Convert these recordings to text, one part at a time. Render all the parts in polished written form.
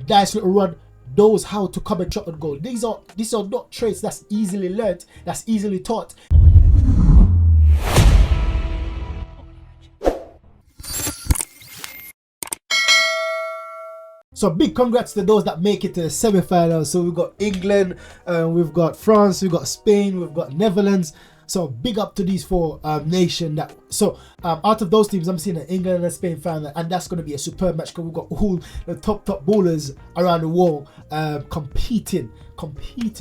nice little run, knows how to come and shot on goal. These are not traits that's easily learnt, that's easily taught. So big congrats to those that make it to the semi-finals. So we've got England, we've got France, we've got Spain, we've got Netherlands. So big up to these four nations. Out of those teams, I'm seeing an England and Spain final, and that's going to be a superb match because we've got all the top ballers around the world competing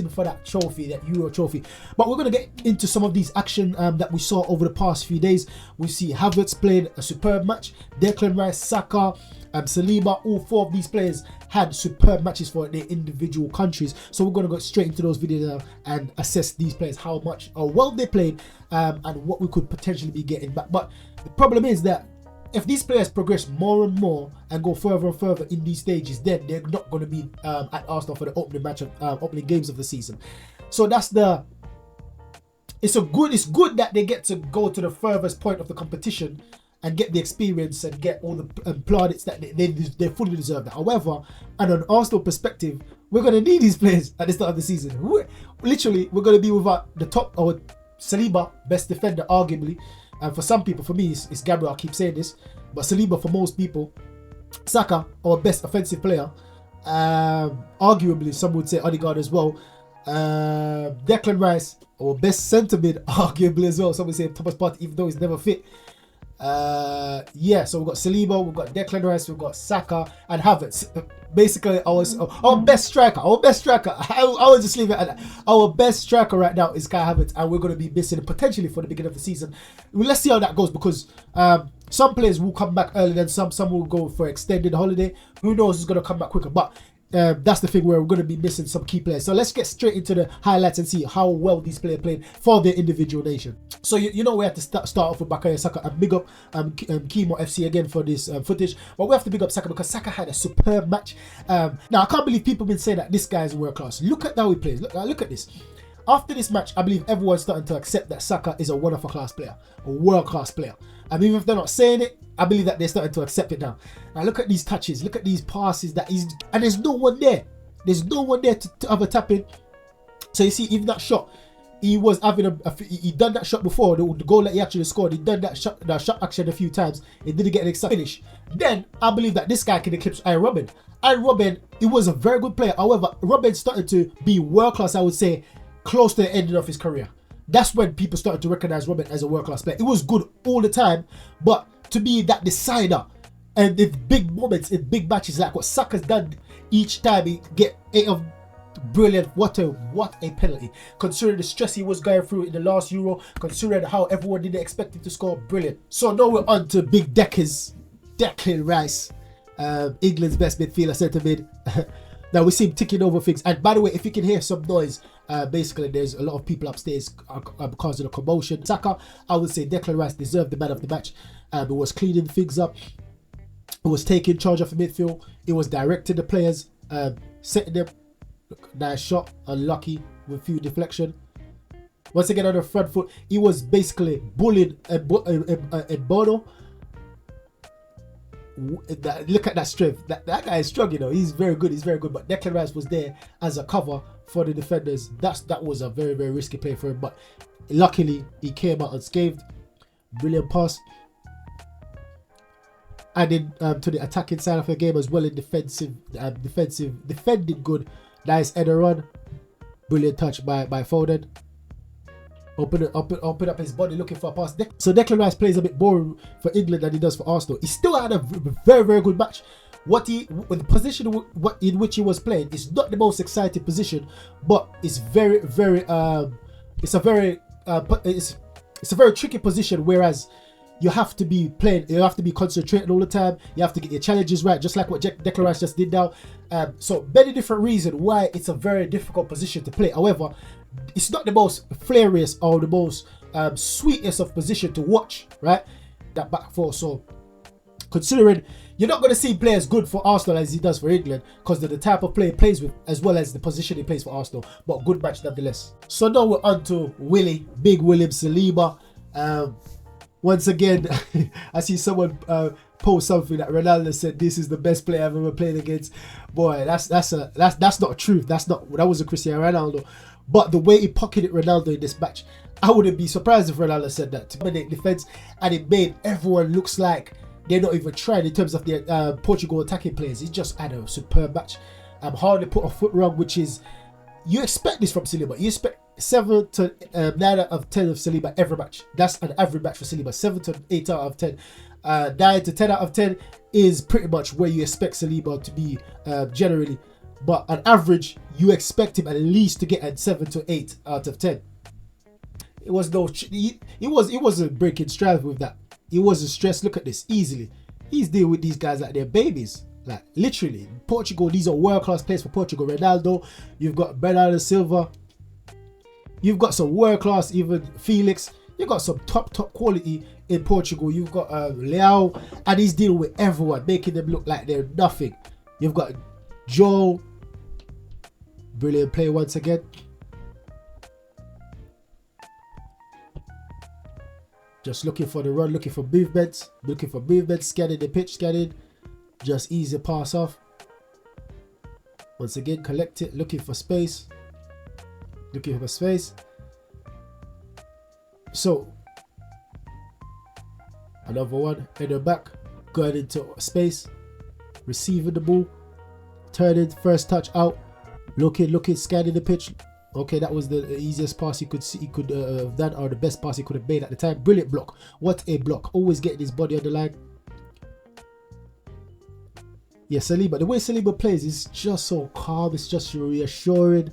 for that trophy, that Euro trophy. But we're going to get into some of these action that we saw over the past few days. We see Havertz played a superb match. Declan Rice, Saka, Saliba, all four of these players had superb matches for their individual countries. So we're going to go straight into those videos now and assess these players, how much or well they played, and what we could potentially be getting back. But the problem is that if these players progress more and more and go further and further in these stages, then they're not going to be at Arsenal for the opening games of the season. So that's it's good that they get to go to the furthest point of the competition and get the experience and get all the plaudits that they fully deserve that. However, and on Arsenal perspective, we're going to need these players at the start of the season. We're going to be without the top, or Saliba, best defender arguably. And for some people, for me, it's Gabriel, I keep saying this, but Saliba for most people. Saka, our best offensive player. Arguably, some would say Odegaard as well. Declan Rice, our best centre mid, arguably as well. Some would say Thomas Partey, even though he's never fit. So we've got Saliba, we've got Declan Rice, we've got Saka and Havertz. Basically, our best striker. I will just leave it at that. Our best striker right now is Kai Havertz, and we're going to be missing him potentially for the beginning of the season. Well, let's see how that goes, because some players will come back early, and some will go for extended holiday. Who knows who's going to come back quicker? But that's the thing where we're going to be missing some key players. So let's get straight into the highlights and see how well these players played for their individual nation. So you know we have to start off with Bukayo Saka and big up Chemo FC again for this footage. But we have to big up Saka because Saka had a superb match. Now I can't believe people have been saying that this guy is world class. Look at how he plays. Look at this. After this match, I believe everyone's starting to accept that Saka is a wonderful class player, a world class player. And even if they're not saying it, I believe that they're starting to accept it now. Now look at these touches, look at these passes and there's no one there. There's no one there to have a tap in. So you see, even that shot, he was having he done that shot before, the goal that he actually scored. He done that shot action a few times. He didn't get an exact finish. Then I believe that this guy can eclipse Iron Robin. Iron Robin, he was a very good player. However, Robin started to be world class, I would say, close to the ending of his career. That's when people started to recognize Robin as a world class player. It was good all the time, but to be that decider and in big moments, in big matches like what Saka's done each time, he get 8 of brilliant. What a penalty, considering the stress he was going through in the last Euro, considering how everyone didn't expect him to score. Brilliant. So now we're on to Big Declan Rice, England's best midfielder, centre mid. Now we see him ticking over things. And by the way, if you can hear some noise, basically there's a lot of people upstairs because of the commotion. Saka, I would say Declan Rice deserved the man of the match. It was cleaning things up. It was taking charge of the midfield. It was directing the players, setting them. Look, nice shot, unlucky with few deflection. Once again on the front foot, he was basically bullying Bono. Look at that strength. That guy is strong, you know. He's very good. But Declan Rice was there as a cover for the defenders. That was a very, very risky play for him. But luckily, he came out unscathed. Brilliant pass. And then to the attacking side of the game as well in defending good. Nice header run. Brilliant touch by Foden. Open up his body looking for a pass. So Declan Rice plays a bit boring for England than he does for Arsenal. He still had a very, very good match. With the position in which he was playing, it's not the most exciting position, but it's very, very it's a very tricky position. Whereas you have to be playing, you have to be concentrating all the time. You have to get your challenges right, just like what Declan Rice just did now. So many different reasons why it's a very difficult position to play. However, it's not the most flairiest or the most sweetest of position to watch, right? That back four. So considering you're not going to see players good for Arsenal as he does for England because of the type of player he plays with as well as the position he plays for Arsenal, but good match nonetheless. So now we're on to Big William Saliba. Once again, I see someone post something that Ronaldo said this is the best player I've ever played against. Boy, that's not truth. That was a Cristiano Ronaldo. But the way he pocketed Ronaldo in this match, I wouldn't be surprised if Ronaldo said that. To dominate defense, and it made everyone looks like they're not even trying in terms of their Portugal attacking players. He just had a superb match. Hardly put a foot wrong, which is, you expect this from Saliba. You expect 7 to 9 out of 10 of Saliba every match. That's an average match for Saliba. 7 to 8 out of 10. 9 to 10 out of 10 is pretty much where you expect Saliba to be generally. But on average, you expect him at least to get at 7 to 8 out of 10. It was no, he wasn't breaking stride with that. He wasn't stressed. Look at this, easily. He's dealing with these guys like they're babies. Like literally, Portugal. These are world-class players for Portugal. Ronaldo, you've got Bernardo Silva. You've got some world-class, even Felix. You've got some top quality in Portugal. You've got Leao, and he's dealing with everyone, making them look like they're nothing. You've got Joe, brilliant play once again. Just looking for the run, looking for movements, scanning the pitch, just easy pass off. Once again, collect it, looking for space. So, another one, header back, going into space, receiving the ball, turning, first touch out, looking, scanning the pitch. Okay, that was the easiest pass he could have done, or the best pass he could have made at the time. Brilliant block. What a block. Always getting his body on the line. Yeah, Saliba. The way Saliba plays is just so calm. It's just reassuring.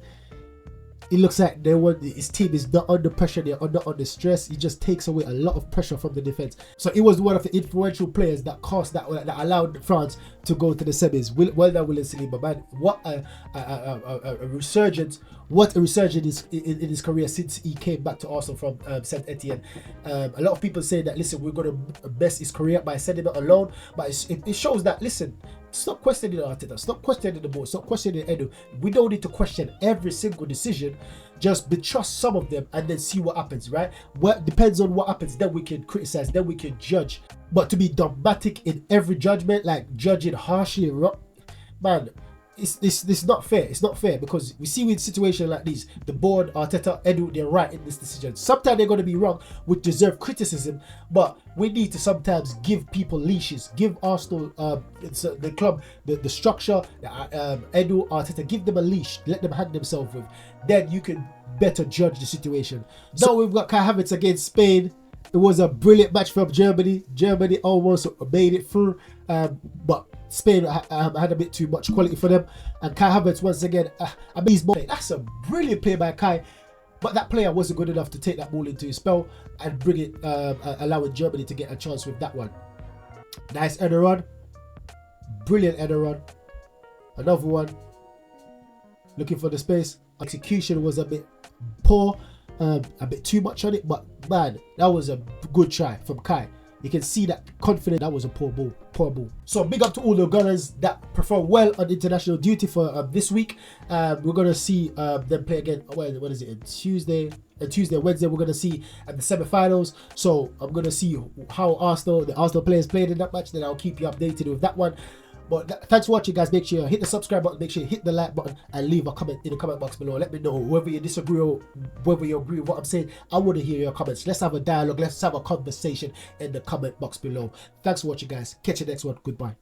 It looks like his team is not under pressure. They're not under stress. He just takes away a lot of pressure from the defense. So he was one of the influential players that allowed France to go to the semis. Well done, William Saliba, man. What a resurgence! What a resurgence in his career since he came back to Arsenal from Saint Etienne. A lot of people say that, listen, we're going to best his career by sending it alone, but it shows that, listen, stop questioning Arteta, stop questioning the board, stop questioning Edu. We don't need to question every single decision. Just trust some of them and then see what happens, right? What depends on what happens, then we can criticize, then we can judge. But to be dogmatic in every judgment, like judging harshly, man, it's not fair. It's not fair, because we see with situations like these, the board, Arteta, Edu, they're right in this decision. Sometimes they're going to be wrong, which deserve criticism, but we need to sometimes give people leashes. Give Arsenal, the club, the structure, Edu, Arteta, give them a leash. Let them hand themselves with. Then you can better judge the situation. Now we've got Kai Havertz against Spain. It was a brilliant match from Germany. Germany almost made it through, but Spain had a bit too much quality for them. And Kai Havertz, once again, that's a brilliant play by Kai. But that player wasn't good enough to take that ball into his spell and bring it, allowing Germany to get a chance with that one. Nice header run. Brilliant header run. Another one. Looking for the space. Execution was a bit poor. A bit too much on it, but man, that was a good try from Kai. You can see that confident. That was a poor ball. So big up to all the Gunners that perform well on international duty for this week. We're gonna see them play again. What is it? Tuesday, Wednesday. We're gonna see at the semi-finals. So I'm gonna see how the Arsenal players played in that match. Then I'll keep you updated with that one. But thanks for watching, guys. Make sure you hit the subscribe button, make sure you hit the like button, and leave a comment in the comment box below. Let me know whether you disagree or whether you agree with what I'm saying. I want to hear your comments. Let's have a dialogue. Let's have a conversation in the comment box below. Thanks for watching, guys. Catch you next one. Goodbye.